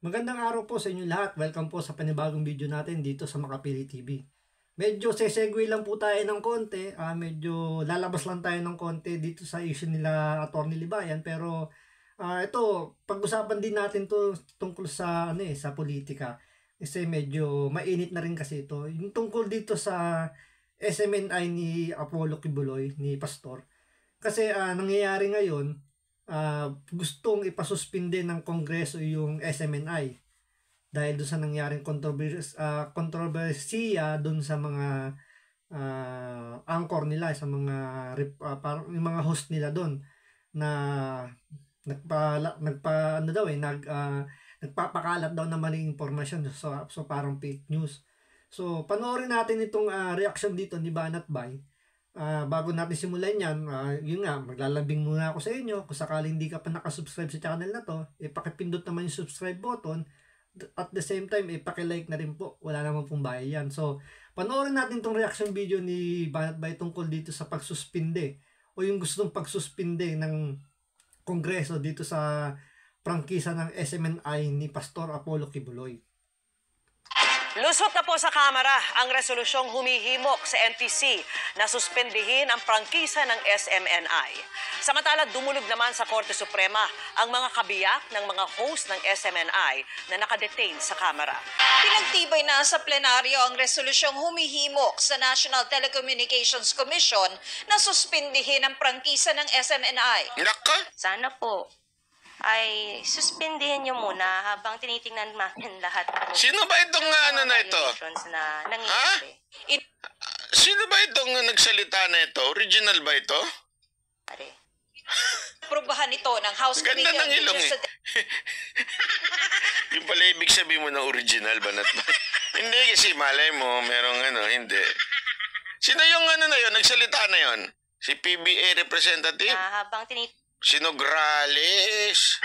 Magandang araw po sa inyo lahat. Welcome po sa panibagong video natin dito sa Makapili TV. Medyo sesegue lang po tayo ng konti. Medyo lalabas lang tayo ng konti dito sa issue nila Atty. Libayan. Pero ito, pag-usapan din natin to tungkol sa, sa politika. Kasi medyo mainit na rin kasi ito. Yung tungkol dito sa SMNI ni Apollo Kibuloy, ni Pastor. Kasi nangyayari ngayon, gustong ipasuspinde ng Kongreso yung SMNI dahil doon sa nangyaring kontrobersiya doon sa mga anchor nila, sa mga parang yung mga host nila doon na nagpapakalat daw ng maling impormasyon, so parang fake news. So panoorin natin itong reaction dito ni Banat Bay. Bago natin simulan yan, yun nga, maglalambing muna ako sa inyo. Kung sakaling hindi ka pa nakasubscribe sa channel na to, pakipindot naman yung subscribe button. At the same time, pakilike na rin po. Wala naman pong bayad yan. So, panoorin natin itong reaction video ni Banat Bay tungkol dito sa pagsuspinde o yung gustong pagsuspinde ng Kongreso dito sa prangkisa ng SMNI ni Pastor Apollo Kibuloy. Lusot na po sa Kamara ang resolusyong humihimok sa NTC na suspendihin ang prangkisa ng SMNI. Samantala, dumulog naman sa Korte Suprema ang mga kabiyak ng mga host ng SMNI na nakadetain sa Kamara. Pinagtibay na sa plenaryo ang resolusyong humihimok sa National Telecommunications Commission na suspindihin ang prangkisa ng SMNI. Naka? Sana po ay suspindihin nyo muna habang tinitingnan natin lahat. Sino ba itong na ito? Na nangyayari. Sino ba itong nagsalita na ito? Original ba ito? Aprobahan ito ng House Ganda Committee on ng ilong Legislative... Yung pala ibig sabihin mo na original, Banat ba? Hindi kasi malay mo, merong hindi. Sino yung na yun, nagsalita na yun? Si PBA representative? Habang Sino Grales?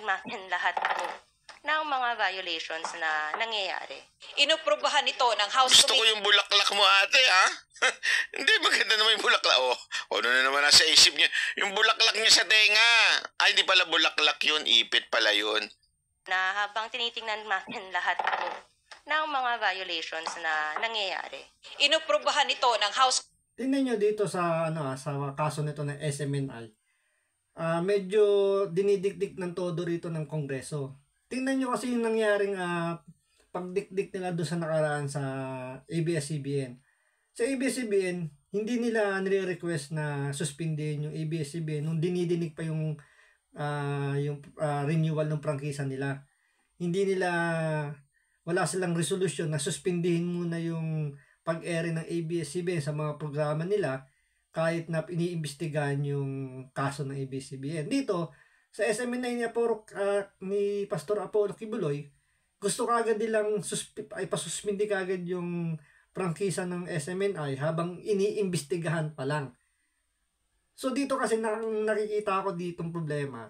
natin lahat po ng mga violations na nangyayari. Inoprobahan ito ng House Gusto ko Committee... yung bulaklak mo, ate, ha? Hindi, maganda naman yung bulaklak. Ano na naman nasa isip niya? Yung bulaklak niya sa tenga. Ay, hindi pala bulaklak yun. Ipit pala yun. Na habang tinitingnan natin lahat po ng mga violations na nangyayari. Inoprobahan ito ng House... Tingnan nyo dito sa, sa kaso nito ng SMNI. Medyo dinidikdik ng todo rito ng Kongreso. Tingnan nyo kasi yung nangyaring pagdikdik nila doon sa nakaraan sa ABS-CBN. Sa ABS-CBN, hindi nila nire-request na suspindihin yung ABS-CBN nung dinidinig pa yung renewal ng prangkisa nila. Wala silang resolution na suspindihin muna yung pag-ere ng ABS-CBN sa mga programa nila kahit na iniimbestigahan yung kaso ng ABS-CBN. Dito, sa SMNI ni Pastor Apollo Kibuloy, gusto kagad nilang ipasuspindi kagad yung prangkisa ng SMNI habang iniimbestigahan pa lang. So dito kasi nakikita ko ditong problema.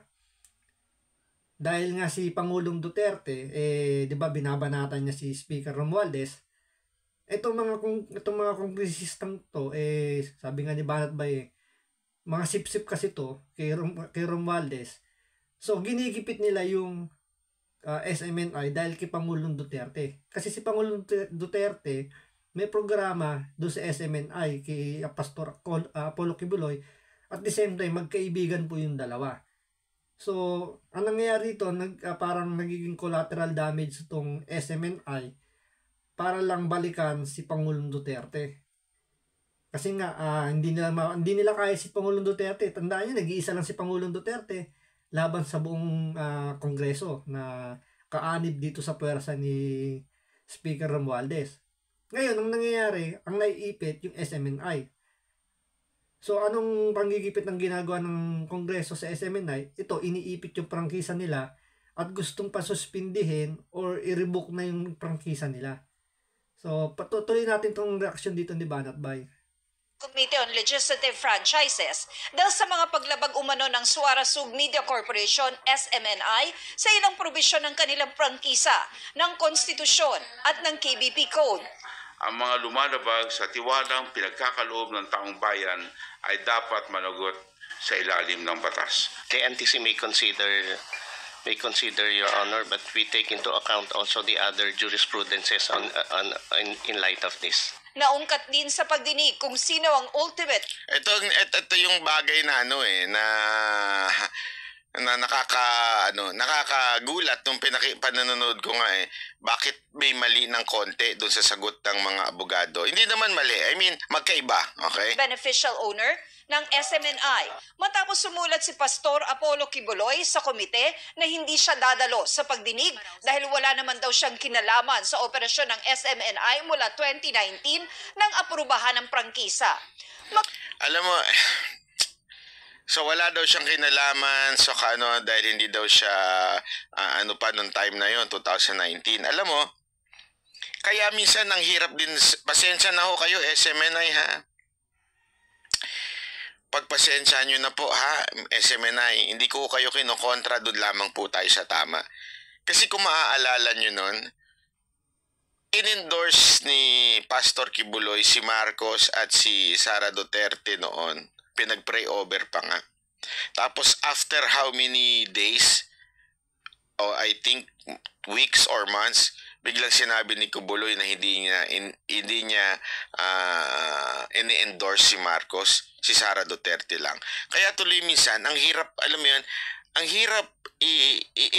Dahil nga si Pangulong Duterte, 'di ba binabanatan niya si Speaker Romualdez. Itong mga kongresistang to, sabi nga ni Banat Bay, mga sip-sip kasi to kay Romualdez. So ginigipit nila yung SMNI dahil kay Pangulong Duterte. Kasi si Pangulong Duterte may programa doon sa SMNI kay Pastor Apollo Kibuloy. At the same time, magkaibigan po yung dalawa. So, ang nangyayari dito, parang nagiging collateral damage itong SMNI para lang balikan si Pangulong Duterte. Kasi nga, hindi nila kaya si Pangulong Duterte. Tandaan nyo, nag-iisa lang si Pangulong Duterte laban sa buong Kongreso na kaanib dito sa puwersa ni Speaker Romualdez. Ngayon, ang nangyayari, ang naiipit yung SMNI. So, anong panggigipit ng ginagawa ng Kongreso sa SMNI? Ito, iniipit yung prangkisa nila at gustong pasuspindihin or i-revoke na yung prangkisa nila. So, patuloy natin itong reaction dito ni Banat Bay. Committee on Legislative Franchises dahil sa mga paglabag umano ng Suara Sub Media Corporation, SMNI, sa ilang probisyon ng kanilang prangkisa ng konstitusyon at ng KBP Code. ang mga lumalabag sa tiwalang pinagkakaloob ng taong bayan ay dapat managot sa ilalim ng batas. The NTC may consider, Your Honor, but we take into account also the other jurisprudences in light of this. Naungkat din sa pagdinig kung sino ang ultimate Ito yung bagay na nakakagulat nung pananonood ko nga bakit may mali ng konti doon sa sagot ng mga abogado. Hindi naman mali, I mean magkaiba, okay? beneficial owner ng SMNI matapos sumulat si Pastor Apollo Kibuloy sa komite na hindi siya dadalo sa pagdinig dahil wala naman daw siyang kinalaman sa operasyon ng SMNI mula 2019 nang aprubahan ng prangkisa. Alam mo, so wala daw siyang kinalaman sa dahil hindi daw siya pa nung time na yon 2019. Alam mo, kaya minsan ang hirap din, pasensya na ho kayo SMNI ha. Pagpasensya nyo na po ha, SMNI, hindi ko kayo kinokontra, doon lamang po tayo sa tama. Kasi kung maaalala nyo nun, in-endorse ni Pastor Kibuloy si Marcos at si Sara Duterte noon. Pinag-pray over pa nga. Tapos after how many days, I think weeks or months, biglang sinabi ni Kibuloy na hindi niya ini-endorse si Marcos, si Sara Duterte lang. Kaya tuloy minsan, ang hirap, alam mo yan, ang hirap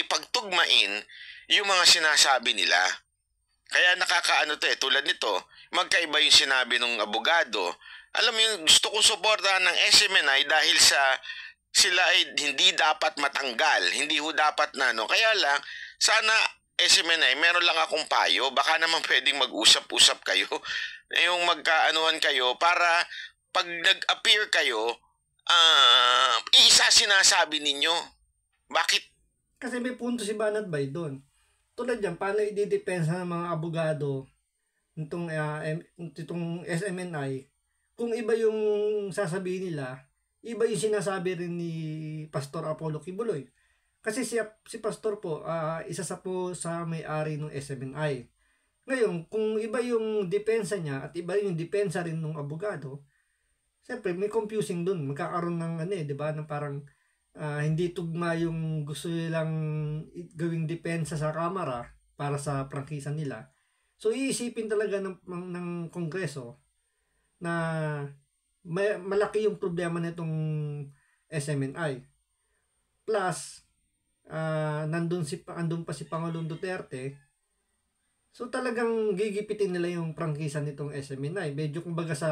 ipagtugmain yung mga sinasabi nila. Kaya nakakaano tulad nito, magkaiba yung sinabi ng abogado. Alam mo yung gusto kong suportahan ng SMNI dahil sila ay hindi dapat matanggal, hindi ho dapat Kaya lang, sana SMNI, meron lang akong payo, baka naman pwedeng mag-usap-usap kayo, yung magkaanuhan kayo para pag nag-appear kayo, isa sinasabi ninyo. Bakit? Kasi may punto si Banat Bay doon. Tulad yan, paano ididepensa ng mga abogado itong SMNI kung iba yung sasabihin nila, iba yung sinasabi rin ni Pastor Apollo Kibuloy. Kasi si Pastor po, isa sa may-ari ng SMNI. Ngayon, kung iba yung depensa niya at iba yung depensa rin ng abogado, siyempre may confusing dun. Magkakaroon ng di ba, ng parang hindi tugma yung gusto nilang gawing depensa sa kamara para sa prangkisa nila. So iisipin talaga ng Kongreso na malaki yung problema nitong SMNI. Plus, andun pa si Pangulong Duterte. So talagang gigipitin nila yung prangkisa nitong SMNI. Medyo kumbaga sa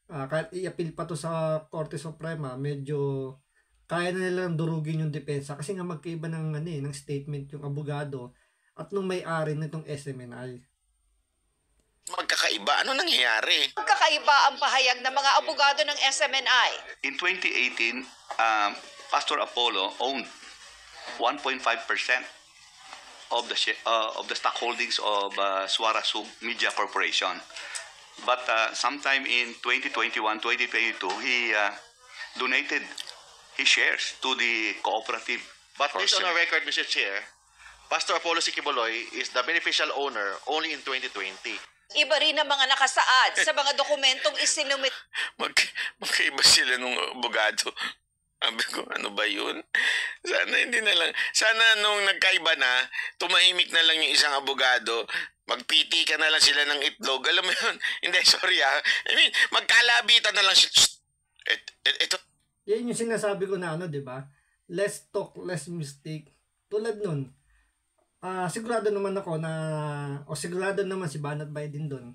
kahit i-appeal pa to sa Korte Suprema, medyo kaya na nilang durugin yung depensa kasi nga magkaiba ng statement yung abogado at nung may-ari nitong SMNI. Magkakaiba? Ano nangyayari? Magkakaiba ang pahayag ng mga abogado ng SMNI. In 2018, Pastor Apollo owned 1.5% of the stock holdings of Suara Sub Media Corporation. But sometime in 2021-2022, he donated his shares to the cooperative. But based on our record, Mr. Chair, Pastor Apollo Kibuloy is the beneficial owner only in 2020. Iba rin ang mga nakasaad sa mga dokumentong isinumit. Magkaiba sila nung abogado. Sabi ko, ano ba yun? Sana nung nagkaiba na, tumahimik na lang yung isang abogado, magpiti ka na lang sila ng itlog. Alam mo yun? Hindi, sorry I mean, magkalabitan na lang sila. Ito. Yan yung sinasabi ko na di ba? Less talk, less mistake. Tulad nun, sigurado naman ako sigurado naman si Banat Bay din doon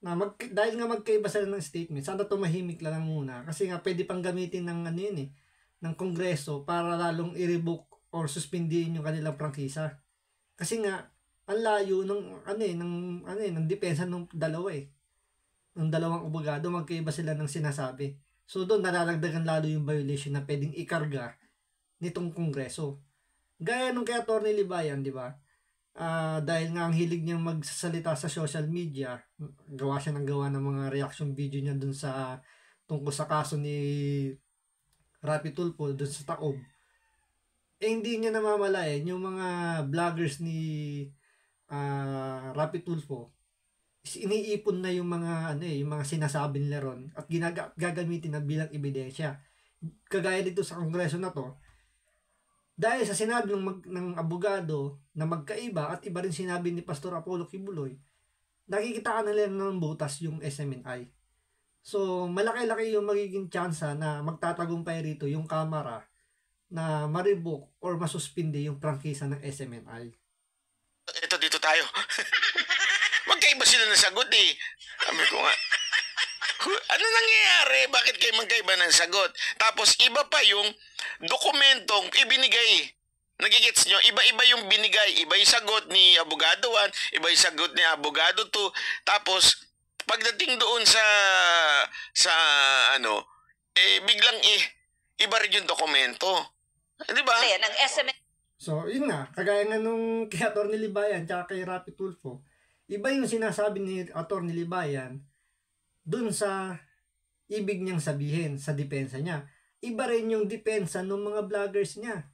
na dahil nga magkaiba sila ng statement, sana tumahimik lang muna kasi nga pwede pang gamitin ng ng Kongreso para lalong i-revoke or suspindihin yung kanilang prangkisa. Kasi nga ang layo ng depensa ng dalawa ng dalawang abogado, magkaiba sila ng sinasabi. So doon nalalagdagan lalo yung violation na pwedeng ikarga nitong Kongreso. Gaya nung kay Atty. Libayan, di ba? Dahil nga ang hilig niyang magsasalita sa social media, gawa siya ng mga reaction video niya dun sa tungkol sa kaso ni Rapi Tulfo dun sa Taob. Hindi niya namamalayan yung mga vloggers ni Rapi Tulfo, iniipon na yung mga yung mga sinasabi nila ron at gagamitin na bilang ebidensya. Kagaya dito sa kongreso na to, dahil sa sinabi ng abogado na magkaiba at iba rin sinabi ni Pastor Apollo Kibuloy, nakikita ka na nila ng butas yung SMNI. So, malaki-laki yung magiging tsansa na magtatagumpay rito yung Kamara na ma-revoke or masuspindi yung prangkisa ng SMNI. Ito, dito tayo. Magkaiba sila ng sagot eh. Sabi ko nga, ano nangyayari? Bakit kayo magkaiba ng sagot? Tapos iba pa yung dokumentong ibinigay. Nagigets nyo? Iba-iba yung binigay. Iba yung sagot ni Abogado 1, iba yung sagot ni Abogado 2. Tapos, pagdating doon sa biglang iba rin yung dokumento. Di ba? Ng SMNI. So, yun nga. Kagaya nga nung kay Atty. Libayan tsaka kay Rapi Tulfo, iba yung sinasabi ni Atty. Libayan dun sa ibig niyang sabihin sa depensa niya. Iba rin yung depensa ng mga vloggers niya.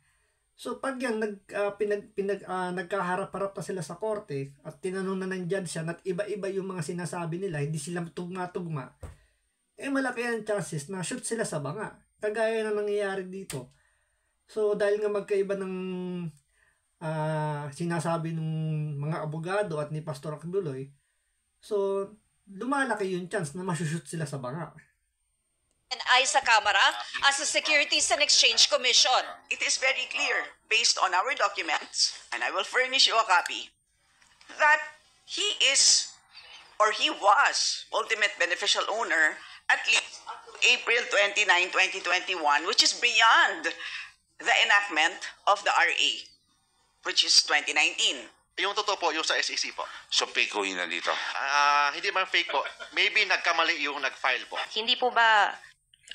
So pag yan nagkaharap-harap na sila sa korte at tinanong na ng judge yan at iba-iba yung mga sinasabi nila, hindi sila tugma-tugma, malaki ang chances na shoot sila sa banga. Kagaya na nangyayari dito. So dahil nga magkaiba ng sinasabi ng mga abogado at ni Pastor Kibuloy, so lumalaki yung chance na masushoot sila sa banga. Ay sa Kamara as a Securities and Exchange Commission. It is very clear, based on our documents, and I will furnish you a copy, that he is, or he was, ultimate beneficial owner at least until April 29, 2021, which is beyond the enactment of the RA, which is 2019. Yung totoo po, yung sa SEC po. So fake ko yun na dito. Hindi man fake po. Maybe nagkamali yung nag-file po. Hindi po ba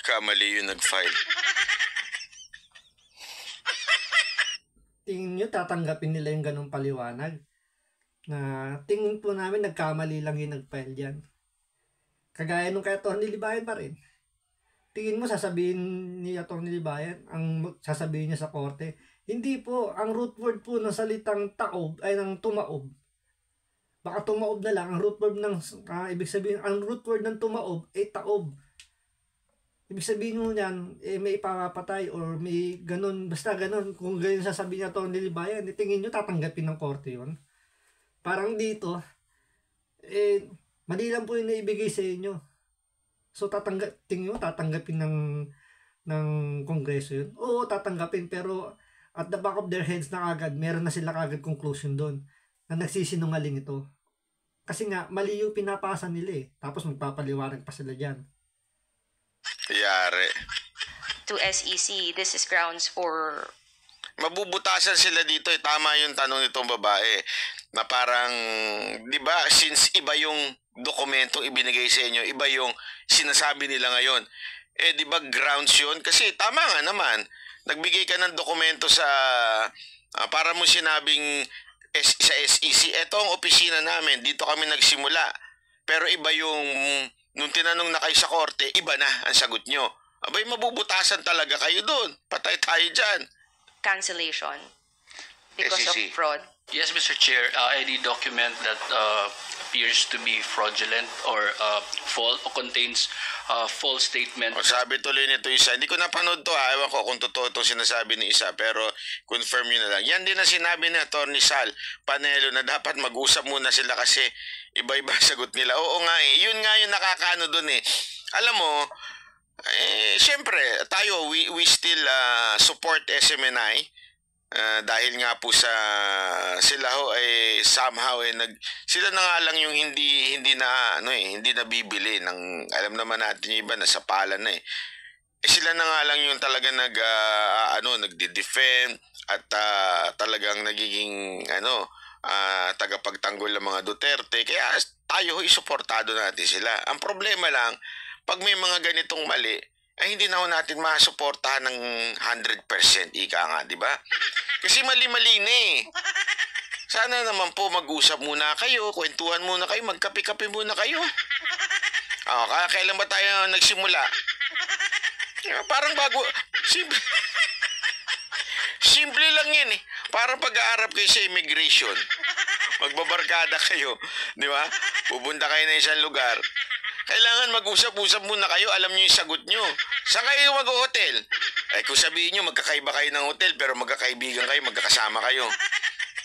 Kamali yung nag-file. Tingin nyo tatanggapin nila yung ganong paliwanag? Na tingin po namin nagkamali lang yung nag-file dyan. Kagaya nung kay Atty. Libayan pa rin. Tingin mo sasabihin ni Atty. Libayan ang sasabihin niya sa korte? Hindi po. Ang root word po ng salitang taob ay ng tumaob. Baka tumaob na lang. Ang root word ng ibig sabihin, ang root word ng tumaob ay taob. Ibig sabihin mo niyan, may ipapatay or may ganun, basta ganun. Kung ganun sasabihin niya Atty. Libayan, tingin nyo tatanggapin ng korte yun. Parang dito, mali lang po yung naibigay sa inyo. So tingin nyo tatanggapin ng kongreso yun? Oo, tatanggapin, pero at the back of their heads na agad, meron na sila agad conclusion doon na nagsisinungaling ito. Kasi nga, mali yung pinapasa nila tapos magpapaliwanag pa sila dyan. Yari. to SEC, this is grounds for... Mabubutasan sila dito. Tama yung tanong nitong babae. Na parang, di ba, since iba yung dokumentong ibinigay sa inyo, iba yung sinasabi nila ngayon. Di ba grounds yun? Kasi tama nga naman. Nagbigay ka ng dokumento sa... para mo sinabing sa SEC, eto ang opisina namin, dito kami nagsimula. Pero iba yung, nung tinanong na kayo sa korte, iba na ang sagot nyo. Abay, mabubutasan talaga kayo doon. Patay tayo dyan. Cancellation because of SEC. fraud. Yes, Mr. Chair, any document that appears to be fraudulent or false or contains false statement. O, sabi tuloy nito isa, hindi ko napanood to ha, ewan ko kung totoo itong sinasabi ni isa, pero confirm yun na lang. Yan din ang sinabi ni Atty. Sal Panelo na dapat mag-usap muna sila kasi iba-iba sagot nila. Oo nga yun nga yung nakakaano dun Alam mo, syempre, tayo, we still support SMNI. Dahil nga po sa sila ho ay somehow sila na nga lang yung hindi na hindi nabibili ng, alam naman natin yung iba nasa pala na sila na nga lang yung talaga nagde-defend at talagang nagiging tagapagtanggol ng mga Duterte, kaya tayo ho isuportado natin sila. Ang problema lang, pag may mga ganitong mali, ay hindi na ho natin masuportahan ng 100%, ika nga, di ba? Kasi mali-mali na Sana naman po mag-usap muna kayo, kwentuhan muna kayo, magkape-kape muna kayo. Kailan ba tayo nagsimula? Parang bago, simple lang yan Parang pag-aarap kayo sa immigration. Magbabarkada kayo, di ba? pupunta kayo na isang lugar, kailangan mag-usap-usap muna kayo, alam nyo yung sagot nyo. Saan kayo mag-hotel? Ay kung sabihin nyo, magkakaiba kayo ng hotel, pero magkakaibigan kayo, magkakasama kayo.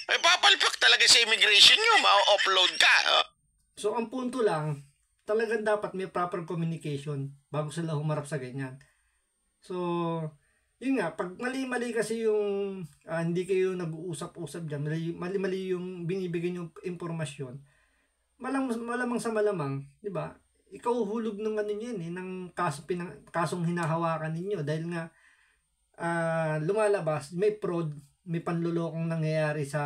Ay papalpak talaga sa immigration nyo, ma-upload ka. So ang punto lang, talagang dapat may proper communication bago sila humarap sa ganyan. So, yun nga, pag mali-mali kasi yung hindi kayo nag-uusap-usap dyan, mali-mali yung binibigay yung informasyon, malamang sa malamang, di ba? Ikaw hulog ng ano yun ng kasong hinahawakan ninyo dahil nga lumalabas, may fraud, may panlulokong nangyayari sa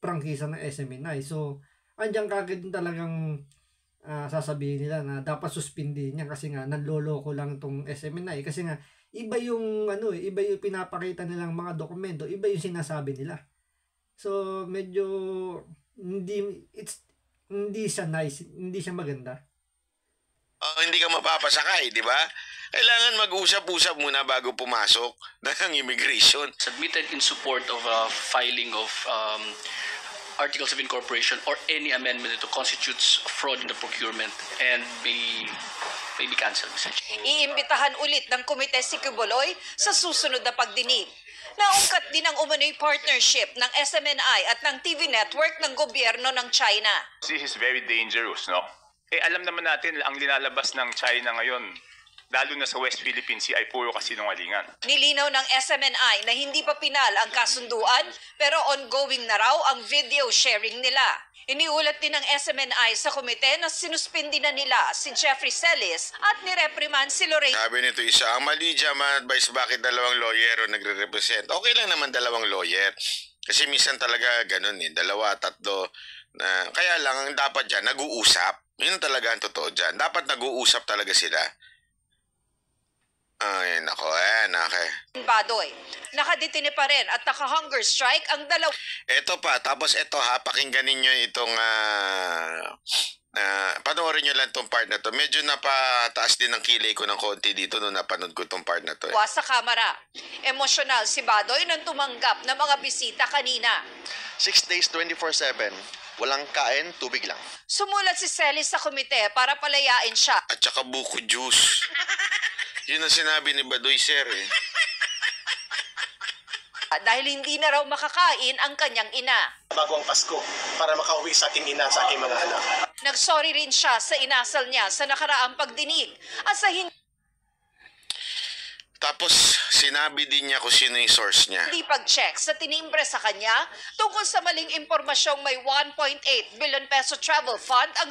prangkisa ng SMNI. So, andyan kagad talagang sasabihin nila na dapat suspindihin niya kasi nga nanloloko lang itong SMNI kasi nga iba yung iba yung pinapakita nilang mga dokumento, iba yung sinasabi nila. So medyo hindi siya nice, hindi siya maganda. Hindi ka mapapasakay, di ba? Kailangan mag-usap-usap muna bago pumasok ng immigration. Submitted in support of filing of articles of incorporation or any amendment that constitutes fraud in the procurement and may be cancelled, Mr. Chair. Iimbitahan ulit ng komite si Quiboloy sa susunod na pagdinig. Naungkat din ang umano'y partnership ng SMNI at ng TV network ng gobyerno ng China. This is very dangerous, no? Alam naman natin ang linalabas ng China ngayon, lalo na sa West Philippine Sea, ay puro kasinungalingan. Nilinaw ng SMNI na hindi pa pinal ang kasunduan pero ongoing na raw ang video sharing nila. Iniulat din ng SMNI sa komite na sinuspindi na nila si Jeffrey Celis at nireprimand si Lorraine. Sabi nito isa, ang mali dyan ma-advise bakit dalawang lawyer o nagre-represent. Okay lang naman dalawang lawyer. Kasi minsan talaga ganun dalawa, tatlo. Kaya lang ang dapat dyan, nag-uusap. Yun talaga ang totoo dyan. Dapat nag-uusap talaga sila. Ay, nako, okay. Badoy, nakadetine pa rin at naka-hunger strike ang dalawa. Ito pa, tapos ito pakinggan ninyo itong, panoorin nyo lang itong part na to. Medyo napataas din ang kilay ko ng konti dito nung napanood ko itong part na to. Sa kamera, emosyonal si Badoy nang tumanggap ng mga bisita kanina. 6 days, 24/7. Walang kain, tubig lang. Sumulat si Celis sa komite para palayain siya. At saka buko juice. Yun ang sinabi ni Badoy, sir. Dahil hindi na raw makakain ang kanyang ina. Bago ang Pasko, para makauwi sa aking ina, sa aking mga anak. Nagsorry rin siya sa inasal niya sa nakaraang pagdinig at sa Tapos, sinabi din niya kung sino yung source niya. hindi pag-check sa tinimbre sa kanya tungkol sa maling impormasyong may 1.8 billion peso travel fund ang...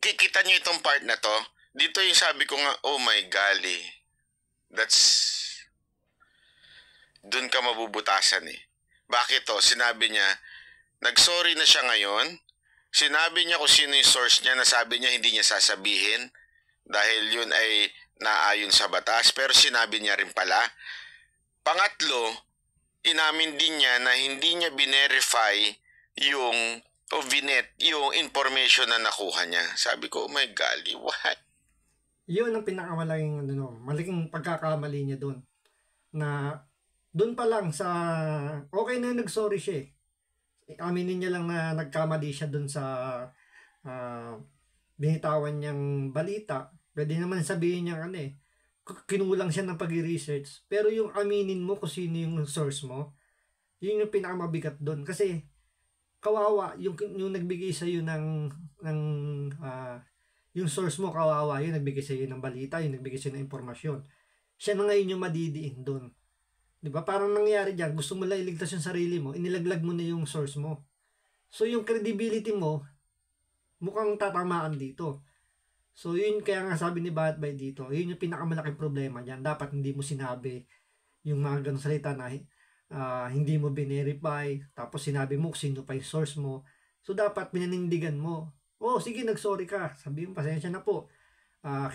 Kita niyo itong part na to? Dito yung sabi ko nga, oh my golly. Doon ka mabubutasan Bakit to? Sinabi niya, nagsorry na siya ngayon. Sinabi niya kung sino yung source niya, nasabi niya hindi niya sasabihin dahil yun ay naayon sa batas, pero sinabi niya rin pala. Pangatlo, inamin din niya na hindi niya binerify yung information na nakuha niya. Sabi ko, oh my golly, what? Yun ang pinakamalaking malaking pagkakamali niya doon. Na doon pa lang sa okay na nag-sorry siya. Aminin niya lang na nagkamali siya doon sa binitawan niyang balita. Pwede naman sabihin niya kinulang siya ng pag-research. Pero yung aminin mo kung sino yung source mo, yun yung pinakamabigat doon. Kasi kawawa yung nagbigay sa iyo yung source mo, kawawa yun, nagbigay sa iyo ng balita, yung nagbigay sa iyo ng impormasyon. Siya na ngayon yung madidiin doon. 'Di ba? Parang nangyari diyan, gusto mo lang iligtas yung sarili mo, inilaglag mo na yung source mo. So yung credibility mo mukhang tatamaan dito. So yun kaya nga sabi ni Batbay dito, yun yung pinakamalaking problema diyan. Dapat hindi mo sinabi yung mga ganung salita na hindi mo binerify, tapos sinabi mo kung sino pa yung source mo. So dapat pinanindigan mo. Oh, sige, nagsorry ka. Sabi mo, pasensya na po.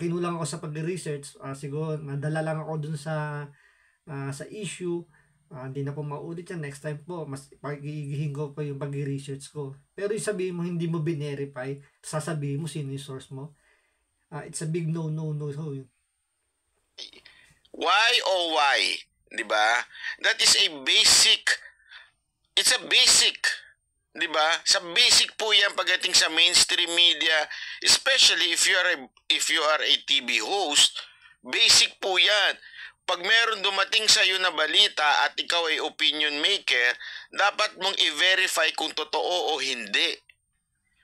Kinulang ako sa pag-research. Siguro, nadala lang ako dun sa issue. Hindi na po maulit yan. Next time po, mas pagigihin ko pa yung pag-research ko. Pero yung sabihin mo, hindi mo binerify, sasabihin mo sino yung source mo. It's a big no. Why oh why? Diba? That is it's a basic, 'Di ba? Sa basic po 'yan pagdating sa mainstream media, especially if you are a TV host, basic po 'yan. Pag meron dumating sa iyo na balita at ikaw ay opinion maker, dapat mong i-verify kung totoo o hindi.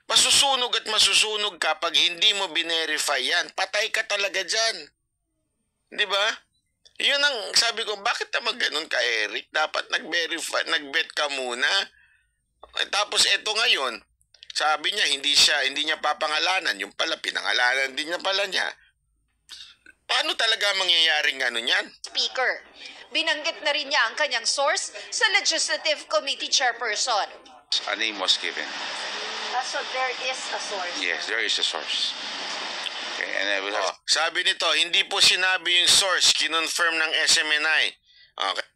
Masusunog at masusunog ka pag hindi mo binerify yan. Patay ka talaga dyan. Di ba? Yun ang sabi ko, bakit naman ganun ka, Eric? Dapat nag-bet ka muna. Tapos eto ngayon, sabi niya, hindi niya papangalanan. Yung pala, pinangalanan din niya pala niya. Paano talaga mangyayaring ano niyan? Speaker. Binanggit na rin niya ang kanyang source sa Legislative Committee Chairperson. A name was given. So there is a source. Yes, there is a source. Okay, and I will have... Sabi nito, hindi po sinabi yung source, kinonfirm ng SMNI. Okay.